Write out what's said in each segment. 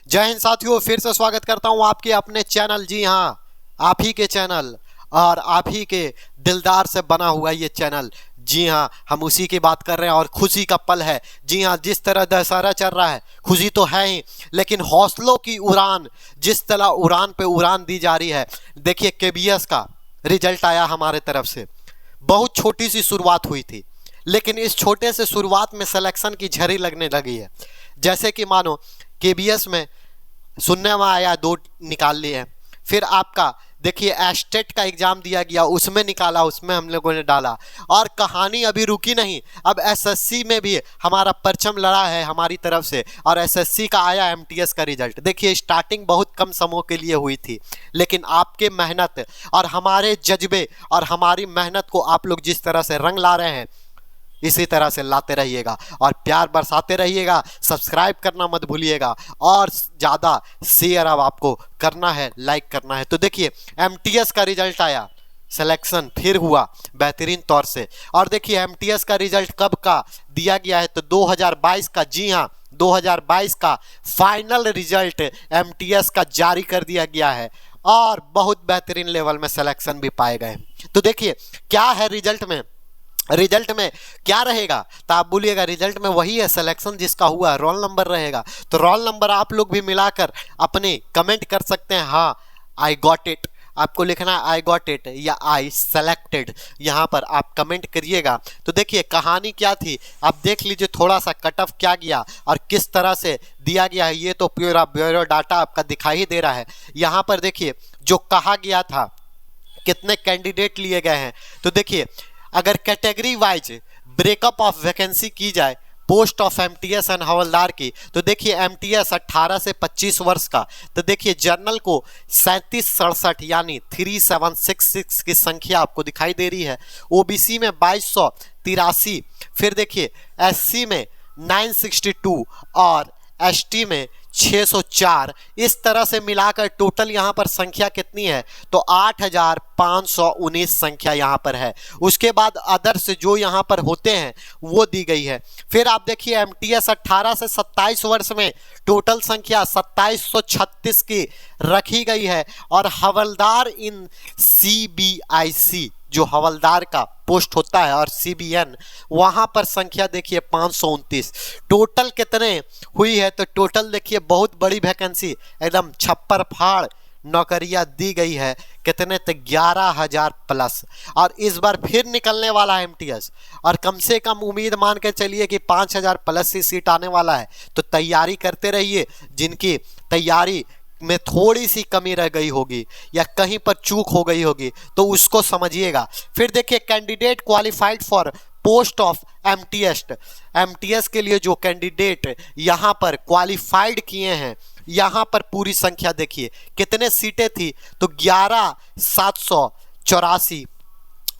जय हिंद साथियों, फिर से स्वागत करता हूं आपके अपने चैनल, जी हां, आप ही के चैनल और आप ही के दिलदार से बना हुआ ये चैनल। जी हां, हम उसी की बात कर रहे हैं और खुशी का पल है। जी हां, जिस तरह दशहरा चल रहा है, खुशी तो है ही, लेकिन हौसलों की उड़ान, जिस तरह उड़ान पे उड़ान दी जा रही है। देखिए, केबीएस का रिजल्ट आया हमारे तरफ से। बहुत छोटी सी शुरुआत हुई थी, लेकिन इस छोटे से शुरुआत में सिलेक्शन की झड़ी लगने लगी है। जैसे कि मानो केबीएस में सुनने में आया 2 निकाल लिए, फिर आपका देखिए एस्टेट का एग्जाम दिया गया, उसमें निकाला, उसमें हम लोगों ने डाला। और कहानी अभी रुकी नहीं, अब एसएससी में भी हमारा परचम लड़ा है हमारी तरफ से, और एसएससी का आया एमटीएस का रिजल्ट। देखिए, स्टार्टिंग बहुत कम समूह के लिए हुई थी, लेकिन आपके मेहनत और हमारे जज्बे और हमारी मेहनत को आप लोग जिस तरह से रंग ला रहे हैं, इसी तरह से लाते रहिएगा और प्यार बरसाते रहिएगा। सब्सक्राइब करना मत भूलिएगा और ज़्यादा शेयर अब आपको करना है, लाइक करना है। तो देखिए, एमटीएस का रिजल्ट आया, सिलेक्शन फिर हुआ बेहतरीन तौर से। और देखिए, एमटीएस का रिजल्ट कब का दिया गया है, तो 2022 का। जी हाँ, 2022 का फाइनल रिजल्ट एमटीएस का जारी कर दिया गया है और बहुत बेहतरीन लेवल में सिलेक्शन भी पाए गए। तो देखिए, क्या है रिजल्ट में क्या रहेगा, तो आप बोलिएगा रिजल्ट में वही है, सिलेक्शन जिसका हुआ रोल नंबर रहेगा। तो रोल नंबर आप लोग भी मिलाकर अपने कमेंट कर सकते हैं। हाँ, आई गॉट इट, आपको लिखना है आई गॉट इट या आई सेलेक्टेड, यहाँ पर आप कमेंट करिएगा। तो देखिए, कहानी क्या थी, आप देख लीजिए थोड़ा सा कट ऑफ क्या गया और किस तरह से दिया गया है। ये तो पूरा ब्यूरो डाटा आपका दिखाई ही दे रहा है। यहाँ पर देखिए, जो कहा गया था कितने कैंडिडेट लिए गए हैं, तो देखिए, अगर category wise breakup of vacancy की जाए पोस्ट ऑफ एमटीएस एंड हवलदार की, तो देखिए एमटीएस 18 से 25 वर्ष का, तो देखिए जनरल को 3767 यानी 3766 की संख्या आपको दिखाई दे रही है। ओबीसी में 2283, फिर देखिए एससी में 962 और एसटी में 604। इस तरह से मिलाकर टोटल यहाँ पर संख्या कितनी है, तो 8519 संख्या यहाँ पर है। उसके बाद अदर्स जो यहाँ पर होते हैं वो दी गई है। फिर आप देखिए, एमटीएस 18 से 27 वर्ष में टोटल संख्या 2736 की रखी गई है। और हवलदार इन सीबीआईसी, जो हवलदार का पोस्ट होता है, और सीबीएन, वहां पर संख्या देखिए 529। टोटल कितने हुई है, तो टोटल देखिए बहुत बड़ी वैकेंसी, एकदम छप्पर फाड़ नौकरियां दी गई है। कितने, तो 11,000 प्लस। और इस बार फिर निकलने वाला है एमटीएस, और कम से कम उम्मीद मान के चलिए कि 5,000 प्लस ही सीट आने वाला है। तो तैयारी करते रहिए। जिनकी तैयारी में थोड़ी सी कमी रह गई होगी या कहीं पर चूक हो गई होगी, तो उसको समझिएगा। फिर देखिए, candidate qualified for post of MTS के लिए जो कैंडिडेट यहाँ पर क्वालिफाइड किए हैं, यहाँ पर पूरी संख्या देखिए कितने सीटें थी, तो 11,784।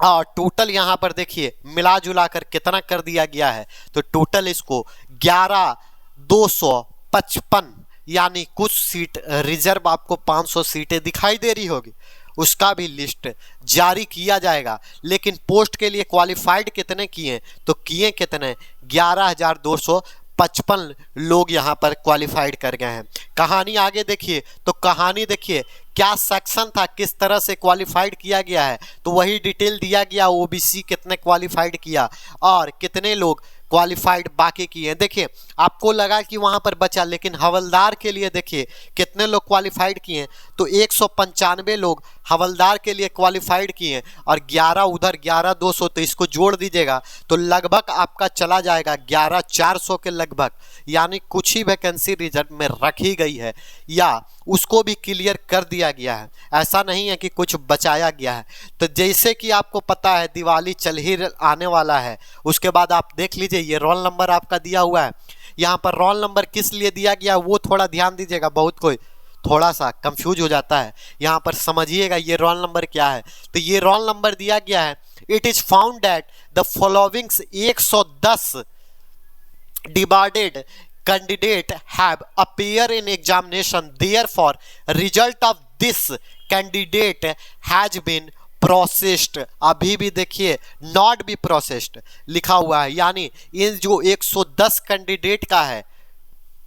और टोटल यहाँ पर देखिए मिला जुला कर कितना कर दिया गया है, तो टोटल इसको 11,255, यानी कुछ सीट रिजर्व आपको 500 सीटें दिखाई दे रही होगी, उसका भी लिस्ट जारी किया जाएगा। लेकिन पोस्ट के लिए क्वालिफाइड कितने किए, तो किए कितने, 11,255 लोग यहाँ पर क्वालिफाइड कर गए हैं। कहानी आगे देखिए, तो कहानी देखिए क्या सेक्शन था, किस तरह से क्वालिफाइड किया गया है, तो वही डिटेल दिया गया। ओबीसी कितने क्वालिफाइड किया और कितने लोग क्वालिफाइड बाकी किए। देखिए, आपको लगा कि वहां पर बचा, लेकिन हवलदार के लिए देखिए कितने लोग क्वालिफाइड किए, तो 195 लोग हवलदार के लिए क्वालिफाइड किए और 11 उधर 11,200, तो इसको जोड़ दीजिएगा तो लगभग आपका चला जाएगा 11,400 के लगभग। यानी कुछ ही वैकेंसी रिजर्व में रखी गई है या उसको भी क्लियर कर दिया गया है, ऐसा नहीं है कि कुछ बचाया गया है। तो जैसे कि आपको पता है दिवाली चल ही आने वाला है, उसके बाद आप देख लीजिए ये रोल नंबर आपका दिया हुआ है। यहाँ पर रोल नंबर किस लिए दिया गया वो थोड़ा ध्यान दीजिएगा, बहुत कोई थोड़ा सा कंफ्यूज हो जाता है। यहाँ पर समझिएगा ये रोल नंबर क्या है, तो ये रोल नंबर दिया गया है, it is found that the followings 110 divided candidate have appear in examination, therefore result of this candidate has been processed. अभी भी देखिए नॉट बी प्रोसेस्ड लिखा हुआ है, यानी इन जो 110 कैंडिडेट का है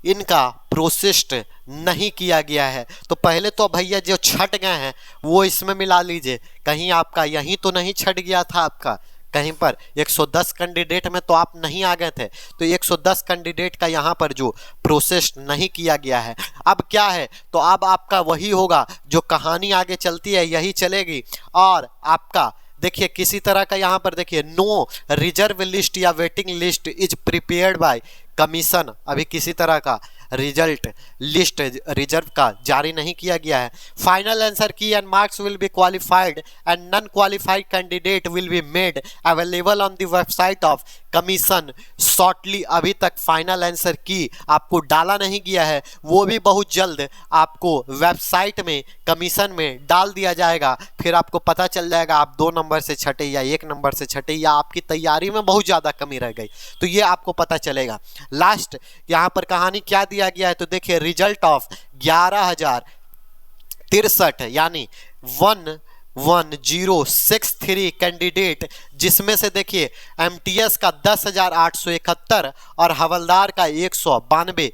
इनका प्रोसेस्ड नहीं किया गया है। तो पहले तो भैया जो छट गए हैं वो इसमें मिला लीजिए, कहीं आपका यहीं तो नहीं छट गया था आपका, कहीं पर 110 कैंडिडेट में तो आप नहीं आ गए थे, तो 110 कैंडिडेट का यहाँ पर जो प्रोसेस नहीं किया गया है। अब क्या है, तो अब आपका वही होगा, जो कहानी आगे चलती है यही चलेगी। और आपका देखिए किसी तरह का यहाँ पर देखिए नो रिजर्व लिस्ट या waiting list is prepared by commission, अभी किसी तरह का रिजल्ट लिस्ट रिजर्व का जारी नहीं किया गया है। फाइनल आंसर की and marks will be qualified and non qualified candidate will be made available on the website of commission shortly. अभी तक फाइनल आंसर की आपको डाला नहीं गया है, वो भी बहुत जल्द आपको वेबसाइट में कमीशन में डाल दिया जाएगा। फिर आपको पता चल जाएगा आप 2 नंबर से छटे या 1 नंबर से छटे, या आपकी तैयारी में बहुत ज़्यादा कमी रह गई, तो ये आपको पता चलेगा। लास्ट यहाँ पर कहानी क्या दिया गया है, तो देखिए रिजल्ट ऑफ 11,063 यानी 11063 कैंडिडेट, जिसमें से देखिए एमटीएस का 10,871 और हवलदार का 192,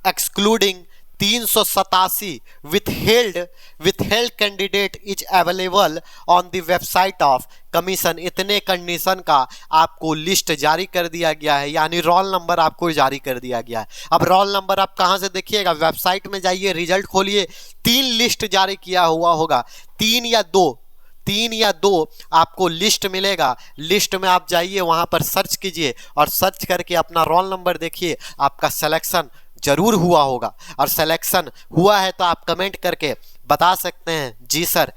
excluding 387 withheld candidate is available on the website of commission. इतने कंडीशन का आपको लिस्ट जारी कर दिया गया है, यानी रोल नंबर आपको जारी कर दिया गया है। अब रोल नंबर आप कहां से देखिएगा, वेबसाइट में जाइए, रिजल्ट खोलिए, 3 लिस्ट जारी किया हुआ होगा, 3 या 2 आपको लिस्ट मिलेगा। लिस्ट में आप जाइए, वहां पर सर्च कीजिए और सर्च करके अपना रोल नंबर देखिए, आपका सिलेक्शन जरूर हुआ होगा। और सिलेक्शन हुआ है तो आप कमेंट करके बता सकते हैं, जी सर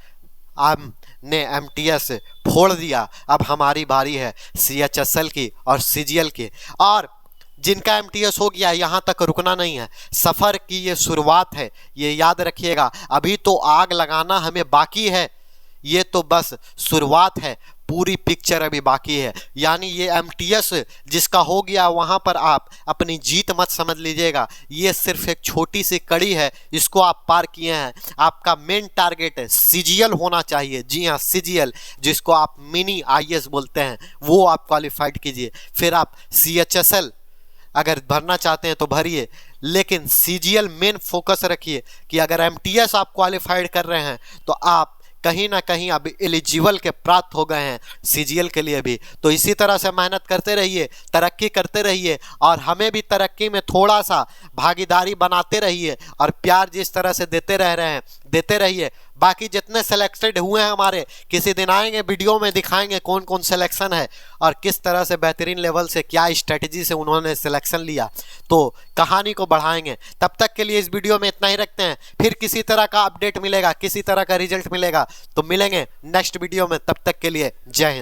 हमने एमटीएस फोड़ दिया, अब हमारी बारी है सीएचएसएल की और सीजीएल की। और जिनका एमटीएस हो गया, यहाँ तक रुकना नहीं है, सफ़र की ये शुरुआत है, ये याद रखिएगा। अभी तो आग लगाना हमें बाकी है, ये तो बस शुरुआत है, पूरी पिक्चर अभी बाकी है। यानी ये एमटीएस जिसका हो गया, वहाँ पर आप अपनी जीत मत समझ लीजिएगा, ये सिर्फ एक छोटी सी कड़ी है, इसको आप पार किए हैं। आपका मेन टारगेट सीजीएल होना चाहिए, जी हाँ सीजीएल, जिसको आप मिनी आईएएस बोलते हैं, वो आप क्वालिफाइड कीजिए। फिर आप सीएचएसएल अगर भरना चाहते हैं तो भरिए, लेकिन सीजीएल मेन फोकस रखिए कि अगर एमटीएस आप क्वालिफाइड कर रहे हैं तो आप कहीं ना कहीं अब एलिजिबल के प्राप्त हो गए हैं सीजीएल के लिए भी। तो इसी तरह से मेहनत करते रहिए, तरक्की करते रहिए, और हमें भी तरक्की में थोड़ा सा भागीदारी बनाते रहिए, और प्यार जिस तरह से देते रह रहे हैं देते रहिए। बाकी जितने सेलेक्टेड हुए हैं हमारे, किसी दिन आएंगे वीडियो में दिखाएंगे कौन कौन सिलेक्शन है और किस तरह से बेहतरीन लेवल से क्या स्ट्रेटजी से उन्होंने सिलेक्शन लिया, तो कहानी को बढ़ाएंगे। तब तक के लिए इस वीडियो में इतना ही रखते हैं, फिर किसी तरह का अपडेट मिलेगा, किसी तरह का रिजल्ट मिलेगा तो मिलेंगे नेक्स्ट वीडियो में। तब तक के लिए जय हिंद।